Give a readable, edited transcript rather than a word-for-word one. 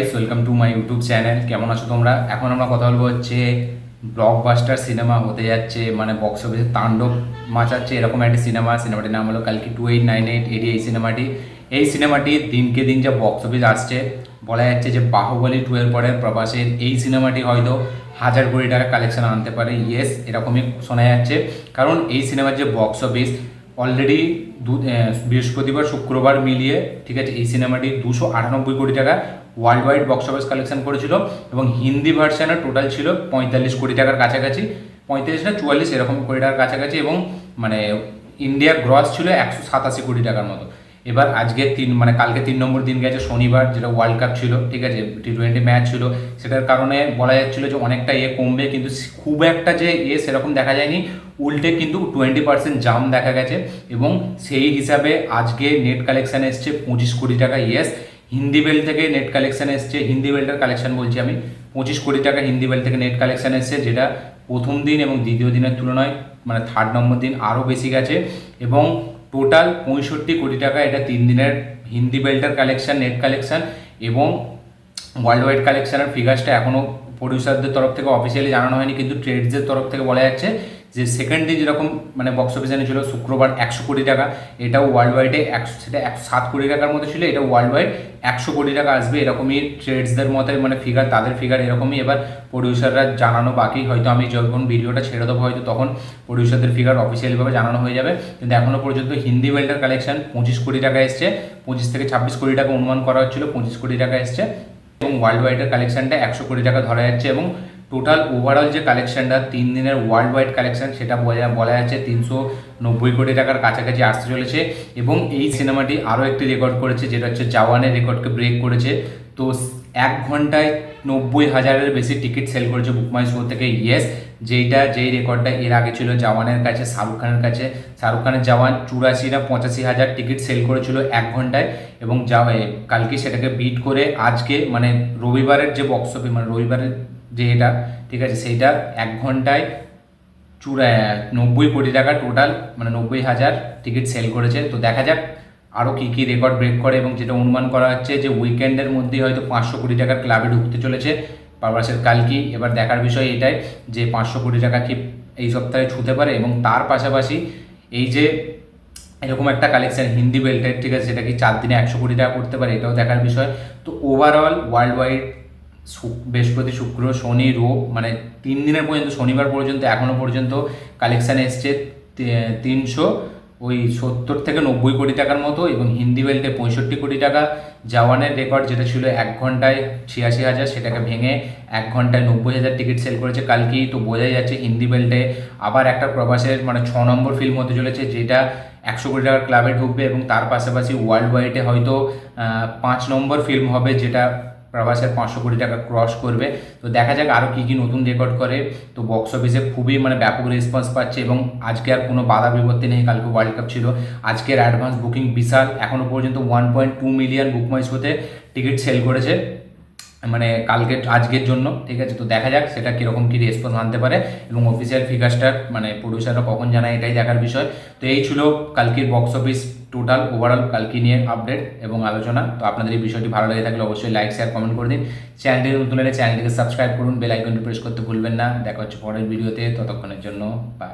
Guys, welcome to my YouTube channel. কেমন আছো তোমরা? এখন আমরা কথা বলবো হচ্ছে ব্লকবাস্টার সিনেমা হতে যাচ্ছে, মানে বক্স অফিসে তাণ্ডব মাচাচ্ছে এরকম একটা সিনেমাটির নাম হলো কালকি 2898 এডি। এই সিনেমাটি দিনকে দিন যা বক্স অফিস আসছে, বলা যাচ্ছে যে বাহুবলী 2 এর পরে প্রভাসের এই সিনেমাটি হয়তো 1000 কোটি টাকা কালেকশন আনতে পারে। ইয়েস, এরকমই শোনা যাচ্ছে, কারণ এই সিনেমার যে বক্স অফিস অলরেডি বৃহস্পতিবার শুক্রবার মিলিয়ে, ঠিক আছে, এই সিনেমাটি 298 কোটি টাকা world wide box office collection করেছিল এবং হিন্দি ভার্সানের টোটাল ছিল 45 কোটি টাকার কাছাকাছি, 45 না 44 এরকম কোটি টাকার কাছাকাছি, এবং মানে ইন্ডিয়া গ্রস ছিল 187 কোটি টাকার মতো। এবার আজকে কালকে 3 নম্বর দিন গেছে শনিবার, যেটা ওয়ার্ল্ড কাপ ছিল, ঠিক আছে, T20 ম্যাচ ছিল, সেটার কারণে বলা যাচ্ছিল যে অনেকটা কমবে, কিন্তু খুব একটা যে সেরকম দেখা যায়নি, উল্টে কিন্তু 20% জাম দেখা গেছে। এবং সেই হিসাবে আজকে নেট কালেকশান এসছে 25 কোটি টাকা। ইয়েস, হিন্দি বেল থেকে নেট কালেকশান এসছে, হিন্দি বেলটার কালেকশান বলছি আমি, 25 কোটি টাকা হিন্দি বেল থেকে নেট কালেকশান এসছে, যেটা প্রথম দিন এবং দ্বিতীয় দিনের তুলনায় মানে 3 নম্বর দিন আরও বেশি গেছে। এবং টোটাল 65 কোটি টাকা এটা 3 দিনের হিন্দি বেল্টার কালেকশান, নেট কালেকশান এবং ওয়ার্ল্ড ওয়াইড কালেকশানের ফিগার্সটা এখনও প্রডিউসারদের তরফ থেকে অফিসিয়ালি জানানো হয়নি, কিন্তু ট্রেডসদের তরফ থেকে বলা যাচ্ছে যে সেকেন্ড দিন যেরকম মানে বক্স অফিসে ছিল শুক্রবার 100 কোটি টাকা, এটাও ওয়ার্ল্ড ওয়াইডে সেটা 107 কোটি টাকার মতো ছিল, এটা ওয়ার্ল্ড ওয়াইড 100 কোটি টাকা আসবে, এরকমই ট্রেডসদের মতে মানে ফিগার, তাদের ফিগার এরকমই। এবার প্রডিউসাররা জানানো বাকি, হয়তো আমি যখন ভিডিওটা ছেড়ে দেবো হয়তো তখন প্রডিউসারদের ফিগার অফিসিয়ালিভাবে জানানো হয়ে যাবে। কিন্তু এখনও পর্যন্ত হিন্দি বেল্টার কালেকশন 25 কোটি টাকা এসছে, 25 থেকে 26 কোটি টাকা অনুমান করা হচ্ছিল, 25 কোটি টাকা এসছে, এবং ওয়ার্ল্ড ওয়াইডের কালেকশনটা 100 কোটি টাকা ধরা যাচ্ছে। এবং টোটাল ওভারঅল যে কালেকশনটা 3 দিনের ওয়ার্ল্ড ওয়াইড কালেকশন, সেটা বলা যাচ্ছে 390 কোটি টাকার কাছাকাছি আসতে চলেছে। এবং এই সিনেমাটি আরও একটি রেকর্ড করেছে, যেটা হচ্ছে জওয়ানের রেকর্ডকে ব্রেক করেছে। তো 1 ঘন্টায় 90,000-এর বেশি টিকিট সেল করেছে বুকমাই শো থেকে। ইয়েস, যেই রেকর্ডটা এর আগে ছিল জওয়ানের কাছে, শাহরুখ খানের কাছে। শাহরুখ খানের জওয়ান 84 না 85,000 টিকিট সেল করেছিল 1 ঘন্টায়, এবং কালকে সেটাকে বিট করে আজকে মানে রবিবারের যে বক্স অফিস, মানে রবিবারের যে এটা, ঠিক আছে, সেইটা 1 ঘন্টায় 90 কোটি টাকা টোটাল, মানে 90,000 টিকিট সেল করেছে। তো দেখা যাক আরও কী কী রেকর্ড ব্রেক করে, এবং যেটা অনুমান করা হচ্ছে যে উইকেন্ডের মধ্যেই হয়তো 500 কোটি টাকার ক্লাবে ঢুকতে চলেছে প্রভাসের কালকি। এবার দেখার বিষয় এটাই যে 500 কোটি টাকা কি এই সপ্তাহে ছুঁতে পারে, এবং তার পাশাপাশি এই যে এরকম একটা কালেকশন হিন্দি বেল্টের, ঠিক আছে, সেটা কি 4 দিনে 100 কোটি টাকা করতে পারে, এটাও দেখার বিষয়। তো ওভারঅল ওয়ার্ল্ড ওয়াইড বৃহস্পতি শুক্র শনি রোব মানে 3 দিনের পর্যন্ত, শনিবার পর্যন্ত এখনও পর্যন্ত কালেকশান এসছে 370 থেকে 90 কোটি টাকার মতো, এবং হিন্দি বেল্টে 65 কোটি টাকা। জওয়ানের রেকর্ড যেটা ছিল 1 ঘন্টায় 86,000, সেটাকে ভেঙে 1 ঘন্টায় 90,000 টিকিট সেল করেছে কালকে। তো বোঝাই যাচ্ছে হিন্দি বেল্টে আবার একটা প্রভাসের মানে 6 নম্বর ফিল্ম হতে চলেছে, যেটা 100 কোটি টাকার ক্লাবে ঢুকবে, এবং তার পাশাপাশি ওয়ার্ল্ড ওয়াইডে হয়তো 5 নম্বর ফিল্ম হবে, যেটা প্রভাসের 500 কোটি টাকা ক্রস করবে। তো দেখা যাক আরও কী কী নতুন রেকর্ড করে। তো বক্স অফিসে খুবই মানে ব্যাপক রেসপন্স পাচ্ছে, এবং আজকে আর কোনো বাধা বিপত্তি নেই। কালকে ওয়ার্ল্ড কাপ ছিল, আজকের অ্যাডভান্স বুকিং বিশাল, এখনও পর্যন্ত 1.2 মিলিয়ন বুকমাই শোতে টিকিট সেল করেছে মানে আজকের জন্য, ঠিক আছে। তো দেখা যাক সেটা কীরকম কী রেসপন্স আনতে পারে, এবং অফিসিয়াল ফিগার্সটা মানে প্রডিউসাররা কখন জানায়, এটাই দেখার বিষয়। তো এই ছিল কালকের বক্স অফিস টোটাল ওভারঅল কালকে নিয়ে আপডেট এবং আলোচনা। তো আপনাদের এই বিষয়টি ভালো লেগে থাকলে অবশ্যই লাইক শেয়ার কমেন্ট করে দিন। চ্যানেলটি নতুন হলে চ্যানেলটিকে সাবস্ক্রাইব করুন, বেল আইকনটি প্রেস করতে ভুলবেন না। দেখা হচ্ছে পরের ভিডিওতে, ততক্ষণের জন্য বাই।